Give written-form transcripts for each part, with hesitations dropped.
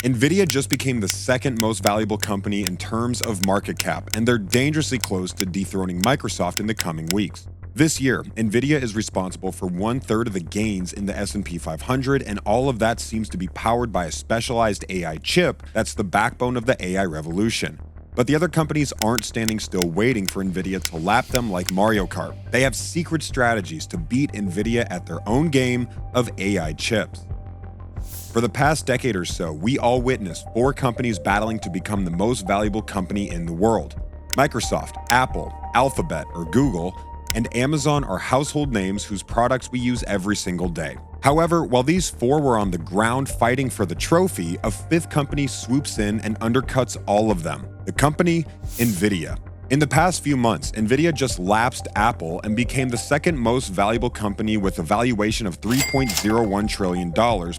Nvidia just became the second most valuable company in terms of market cap, and they're dangerously close to dethroning Microsoft in the coming weeks. This year, Nvidia is responsible for 1/3 of the gains in the S&P 500, and all of that seems to be powered by a specialized AI chip that's the backbone of the AI revolution. But the other companies aren't standing still waiting for Nvidia to lap them like Mario Kart. They have secret strategies to beat Nvidia at their own game of AI chips. For the past decade or so, we all witnessed 4 companies battling to become the most valuable company in the world. Microsoft, Apple, Alphabet or Google, and Amazon are household names whose products we use every single day. However, while these 4 were on the ground fighting for the trophy, a 5th company swoops in and undercuts all of them. The company, Nvidia. In the past few months, Nvidia just lapsed Apple and became the second most valuable company with a valuation of $3.01 trillion,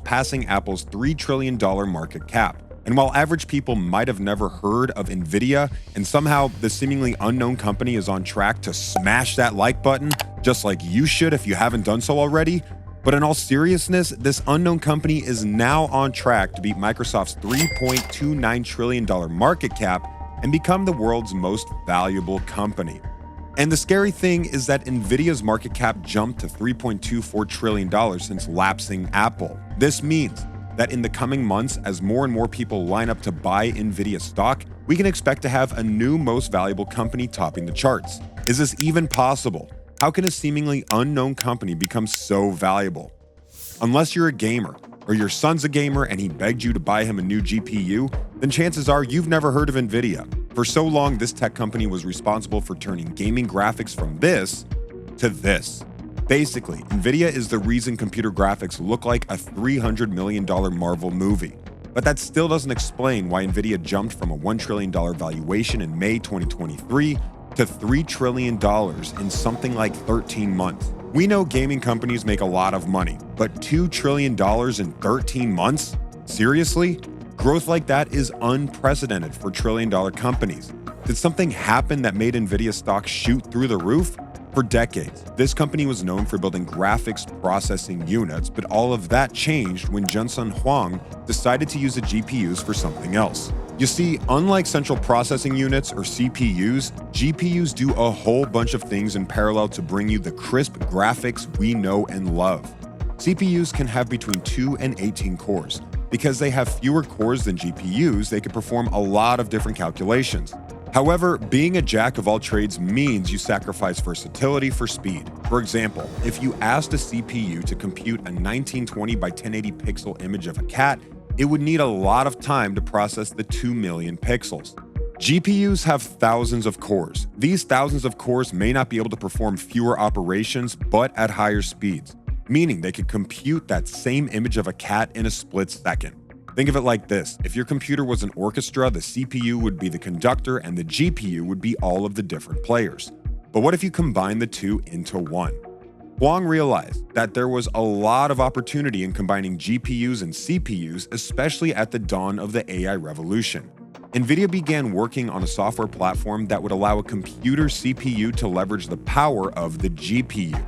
passing Apple's $3 trillion market cap. And while average people might have never heard of Nvidia, and somehow the seemingly unknown company is on track to smash that like button, just like you should if you haven't done so already, but in all seriousness, this unknown company is now on track to beat Microsoft's $3.29 trillion market cap and become the world's most valuable company. And the scary thing is that Nvidia's market cap jumped to $3.24 trillion since lapsing Apple. This means that in the coming months, as more and more people line up to buy Nvidia stock, we can expect to have a new most valuable company topping the charts. Is this even possible? How can a seemingly unknown company become so valuable? Unless you're a gamer, or your son's a gamer and he begged you to buy him a new GPU, then chances are you've never heard of Nvidia. For so long, this tech company was responsible for turning gaming graphics from this to this. Basically, Nvidia is the reason computer graphics look like a $300 million Marvel movie. But that still doesn't explain why Nvidia jumped from a $1 trillion valuation in May 2023 to $3 trillion in something like 13 months. We know gaming companies make a lot of money, but $2 trillion in 13 months? Seriously? Growth like that is unprecedented for trillion-dollar companies. Did something happen that made Nvidia stock shoot through the roof? For decades, this company was known for building graphics processing units, but all of that changed when Jensen Huang decided to use the GPUs for something else. You see, unlike central processing units or CPUs, GPUs do a whole bunch of things in parallel to bring you the crisp graphics we know and love. CPUs can have between 2 and 18 cores. Because they have fewer cores than GPUs, they can perform a lot of different calculations. However, being a jack of all trades means you sacrifice versatility for speed. For example, if you asked a CPU to compute a 1920 by 1080 pixel image of a cat, it would need a lot of time to process the 2 million pixels. GPUs have thousands of cores. These thousands of cores may not be able to perform fewer operations, but at higher speeds, meaning they could compute that same image of a cat in a split second. Think of it like this. If your computer was an orchestra, the CPU would be the conductor and the GPU would be all of the different players. But what if you combine the two into one? Huang realized that there was a lot of opportunity in combining GPUs and CPUs, especially at the dawn of the AI revolution. Nvidia began working on a software platform that would allow a computer CPU to leverage the power of the GPU.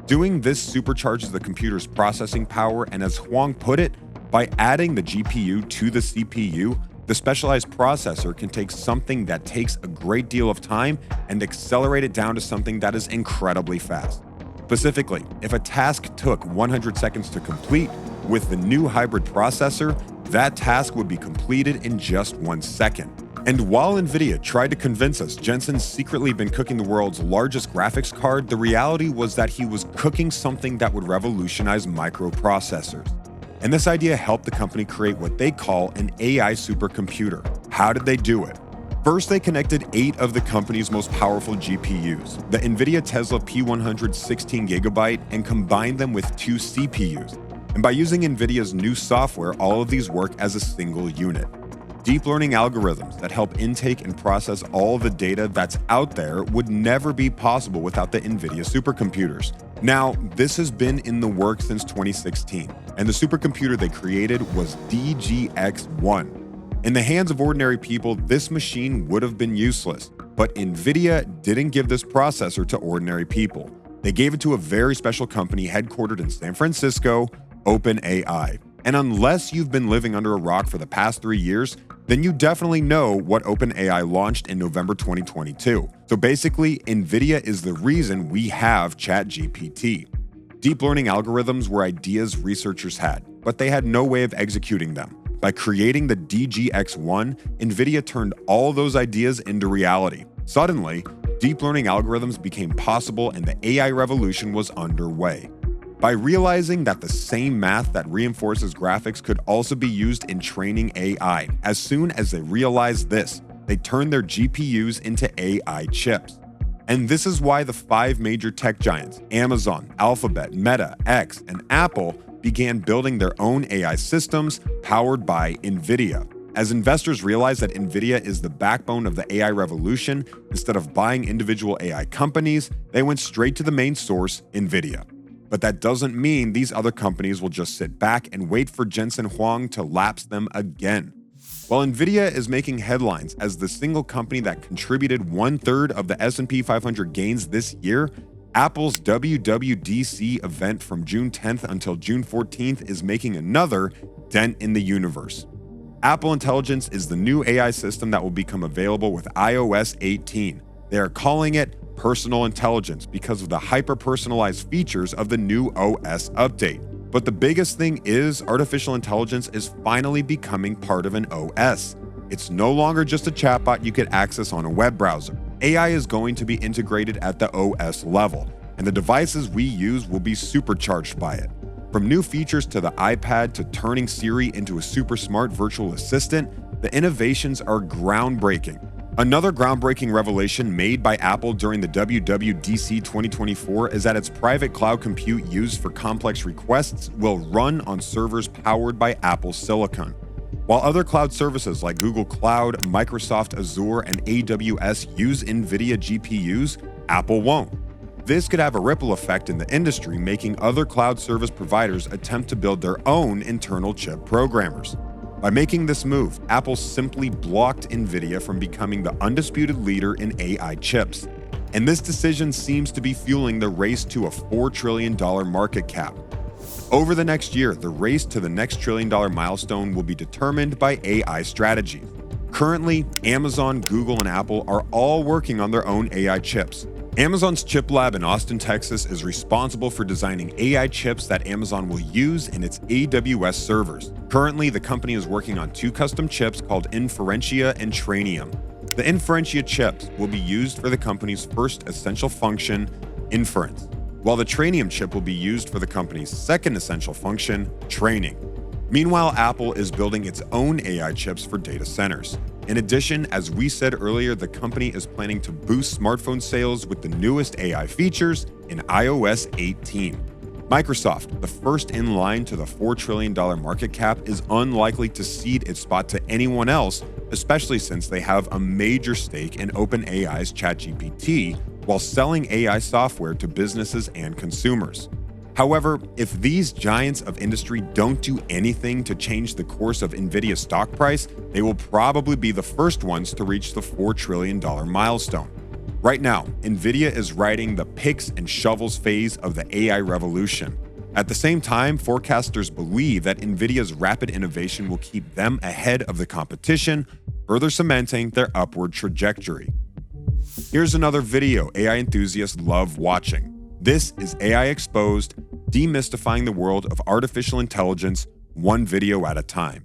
Doing this supercharges the computer's processing power, and as Huang put it, by adding the GPU to the CPU, the specialized processor can take something that takes a great deal of time and accelerate it down to something that is incredibly fast. Specifically, if a task took 100 seconds to complete, with the new hybrid processor, that task would be completed in just 1 second. And while Nvidia tried to convince us Jensen's secretly been cooking the world's largest graphics card, the reality was that he was cooking something that would revolutionize microprocessors. And this idea helped the company create what they call an AI supercomputer. How did they do it? First, they connected 8 of the company's most powerful GPUs, the Nvidia Tesla P100 16GB, and combined them with 2 CPUs. And by using Nvidia's new software, all of these work as a single unit. Deep learning algorithms that help intake and process all the data that's out there would never be possible without the Nvidia supercomputers. Now, this has been in the works since 2016, and the supercomputer they created was DGX-1. In the hands of ordinary people, this machine would have been useless, but Nvidia didn't give this processor to ordinary people. They gave it to a very special company headquartered in San Francisco, OpenAI. And unless you've been living under a rock for the past 3 years, then you definitely know what OpenAI launched in November 2022. So basically, Nvidia is the reason we have ChatGPT. Deep learning algorithms were ideas researchers had, but they had no way of executing them. By creating the DGX-1, Nvidia turned all those ideas into reality. Suddenly, deep learning algorithms became possible and the AI revolution was underway. By realizing that the same math that reinforces graphics could also be used in training AI, as soon as they realized this, they turned their GPUs into AI chips. And this is why the 5 major tech giants, Amazon, Alphabet, Meta, X, and Apple, began building their own AI systems powered by Nvidia. As investors realized that Nvidia is the backbone of the AI revolution, instead of buying individual AI companies, they went straight to the main source, Nvidia. But that doesn't mean these other companies will just sit back and wait for Jensen Huang to lapse them again. While Nvidia is making headlines as the single company that contributed 1/3 of the S&P 500 gains this year, Apple's WWDC event from June 10th until June 14th is making another dent in the universe. Apple Intelligence is the new AI system that will become available with iOS 18. They are calling it Personal Intelligence because of the hyper-personalized features of the new OS update. But the biggest thing is artificial intelligence is finally becoming part of an OS. It's no longer just a chatbot you could access on a web browser. AI is going to be integrated at the OS level, and the devices we use will be supercharged by it. From new features to the iPad to turning Siri into a super smart virtual assistant, the innovations are groundbreaking. Another groundbreaking revelation made by Apple during the WWDC 2024 is that its private cloud compute used for complex requests will run on servers powered by Apple Silicon. While other cloud services like Google Cloud, Microsoft Azure, and AWS use Nvidia GPUs, Apple won't. This could have a ripple effect in the industry, making other cloud service providers attempt to build their own internal chip programmers. By making this move, Apple simply blocked Nvidia from becoming the undisputed leader in AI chips. And this decision seems to be fueling the race to a $4 trillion market cap. Over the next year, the race to the next trillion-dollar milestone will be determined by AI strategies. Currently, Amazon, Google, and Apple are all working on their own AI chips. Amazon's chip lab in Austin, Texas is responsible for designing AI chips that Amazon will use in its AWS servers. Currently, the company is working on 2 custom chips called Inferentia and Trainium. The Inferentia chips will be used for the company's first essential function, inference, while the Trainium chip will be used for the company's second essential function, training. Meanwhile, Apple is building its own AI chips for data centers. In addition, as we said earlier, the company is planning to boost smartphone sales with the newest AI features in iOS 18. Microsoft, the first in line to the $4 trillion market cap, is unlikely to cede its spot to anyone else, especially since they have a major stake in OpenAI's ChatGPT while selling AI software to businesses and consumers. However, if these giants of industry don't do anything to change the course of Nvidia's stock price, they will probably be the first ones to reach the $4 trillion milestone. Right now, Nvidia is riding the picks and shovels phase of the AI revolution. At the same time, forecasters believe that Nvidia's rapid innovation will keep them ahead of the competition, further cementing their upward trajectory. Here's another video AI enthusiasts love watching. This is AI Exposed, demystifying the world of artificial intelligence, one video at a time.